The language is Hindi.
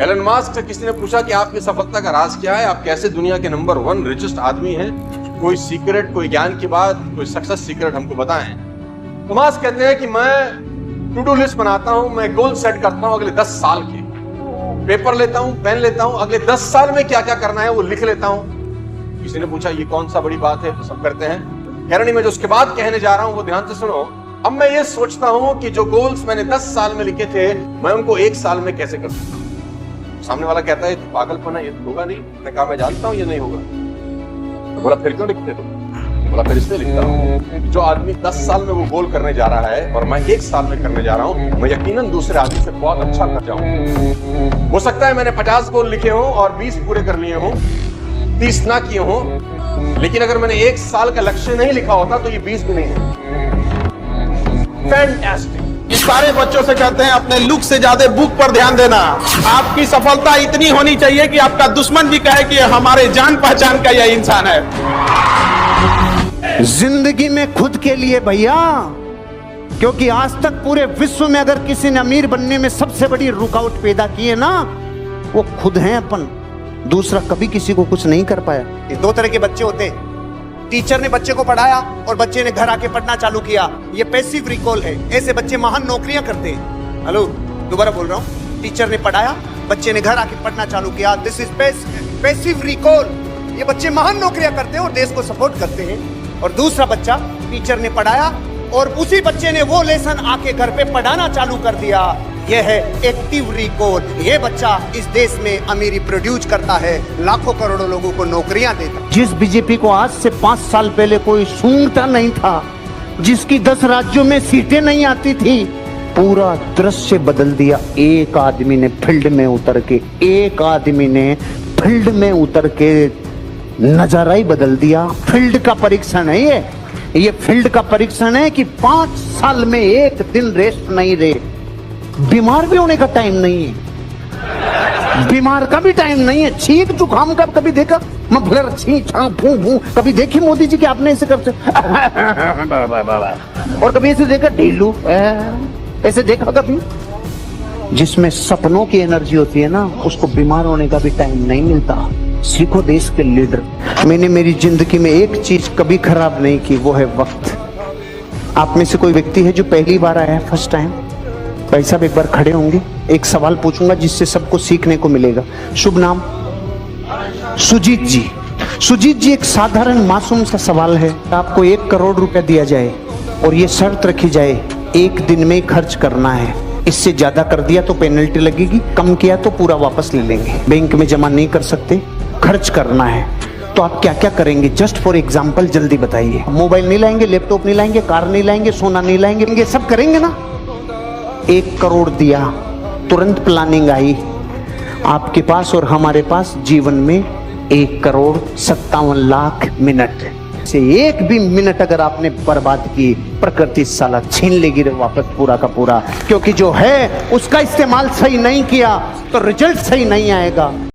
एलन मास्क से किसी ने पूछा कि आपकी सफलता का राज क्या है, आप कैसे दुनिया के नंबर 1 रिचेस्ट आदमी हैं, कोई सीक्रेट, कोई ज्ञान की बात, कोई सक्सेस सीक्रेट हमको बताएं। तो मास्क कहते हैं कि मैं टू डू लिस्ट बनाता हूं, मैं गोल सेट करता हूं अगले 10 साल के, पेपर लेता हूं, पेन लेता हूं, अगले 10 साल में क्या क्या करना है वो लिख लेता हूं। किसी ने पूछा ये कौन सा बड़ी बात है, तो सब करते हैं। कहरनी में जो उसके बाद कहने जा रहा हूं वो ध्यान से सुनो। अब मैं ये सोचता हूं कि जो गोल्स मैंने 10 साल में लिखे थे मैं उनको 1 साल में कैसे कर सकता हूं। सामने वाला कहता है पागलपन है, ये तो होगा नहीं। मैंने कहा मैं जानता हूं ये नहीं होगा। तो बोला फिर क्यों लिखते तुम? बोला फिर इसलिए लिखता हूं जो आदमी 10 साल में वो गोल करने जा रहा है और मैं 1 साल में करने जा रहा हूं, मैं यकीनन दूसरे आदमी से बहुत अच्छा कर जाऊं। हो सकता है मैंने 50 गोल लिखे हों और 20 पूरे कर लिए हों, 30 ना किए हों, लेकिन अगर मैंने 1 साल का लक्ष्य नहीं लिखा होता तो ये 20 भी नहीं है। फैंटास्टिक। इस सारे बच्चों से कहते हैं अपने लुक से ज्यादा बुक पर ध्यान देना। आपकी सफलता इतनी होनी चाहिए कि आपका दुश्मन भी कहे कि हमारे जान पहचान का यह इंसान है। जिंदगी में खुद के लिए भैया, क्योंकि आज तक पूरे विश्व में अगर किसी ने अमीर बनने में सबसे बड़ी रुकावट पैदा की है ना, वो खुद हैं अपन। दूसरा कभी किसी को कुछ नहीं कर पाया। ये 2 तरह के बच्चे होते हैं। टीचर ने बच्चे को पढ़ाया और बच्चे ने घर आके पढ़ना चालू किया, ये पैसिव रिकॉल है। ऐसे बच्चे महान नौकरियां करते हैं। हेलो, दोबारा बोल रहा हूँ। टीचर ने पढ़ाया, बच्चे ने घर आके पढ़ना चालू किया, दिस इज पैसिव रिकॉल। ये बच्चे महान नौकरियां करते हैं और देश को सपोर्ट करते हैं। और दूसरा बच्चा, टीचर ने पढ़ाया और उसी बच्चे ने वो लेसन आके घर पे पढ़ाना चालू कर दिया, यह है एक्टिव रिकॉल। ये बच्चा इस देश में अमीरी प्रोड्यूस करता है, लाखों करोड़ों लोगों को नौकरियां देता। जिस बीजेपी को आज से 5 साल पहले कोई सूंघता नहीं था, जिसकी 10 राज्यों में सीटें नहीं आती थी, पूरा दृश्य बदल दिया एक आदमी ने फील्ड में उतर के। एक आदमी ने फील्ड में उतर के नजारा ही बदल दिया। फील्ड का परीक्षण है ये फील्ड का परीक्षण है कि 5 साल में एक दिन रेस्ट नहीं रहे। बीमार भी होने का टाइम नहीं है, बीमार का भी टाइम नहीं है। छींक जुकाम का कभी देखा? मैं भूल छीं कभी देखी मोदी जी के आपने ऐसे करते और कभी ऐसे देखा ढीलू ऐसे देखा कभी? जिसमें सपनों की एनर्जी होती है ना, उसको बीमार होने का भी टाइम नहीं मिलता। सीखो देश के लीडर। मैंने मेरी जिंदगी में एक चीज कभी खराब नहीं की, वो है वक्त। आप में से कोई व्यक्ति है जो पहली बार आया है, फर्स्ट टाइम? भाई साहब एक बार खड़े होंगे, एक सवाल पूछूंगा जिससे सबको सीखने को मिलेगा। शुभ नाम? सुजीत जी। सुजीत जी, एक साधारण मासूम सा सवाल है। आपको 1 करोड़ रुपया दिया जाए और ये शर्त रखी जाए 1 दिन में खर्च करना है, इससे ज्यादा कर दिया तो पेनल्टी लगेगी, कम किया तो पूरा वापस ले लेंगे, बैंक में जमा नहीं कर सकते, खर्च करना है, तो आप क्या क्या करेंगे? जस्ट फॉर एग्जाम्पल जल्दी बताइए। मोबाइल नहीं लाएंगे, लैपटॉप नहीं लाएंगे, कार नहीं लाएंगे, सोना नहीं लाएंगे, ये सब करेंगे ना? 1 करोड़ दिया, तुरंत प्लानिंग आई आपके पास और हमारे पास, जीवन में 1 करोड़ 57 लाख मिनट से 1 भी मिनट अगर आपने बर्बाद की, प्रकृति साला छीन लेगी रे वापस पूरा का पूरा। क्योंकि जो है उसका इस्तेमाल सही नहीं किया तो रिजल्ट सही नहीं आएगा।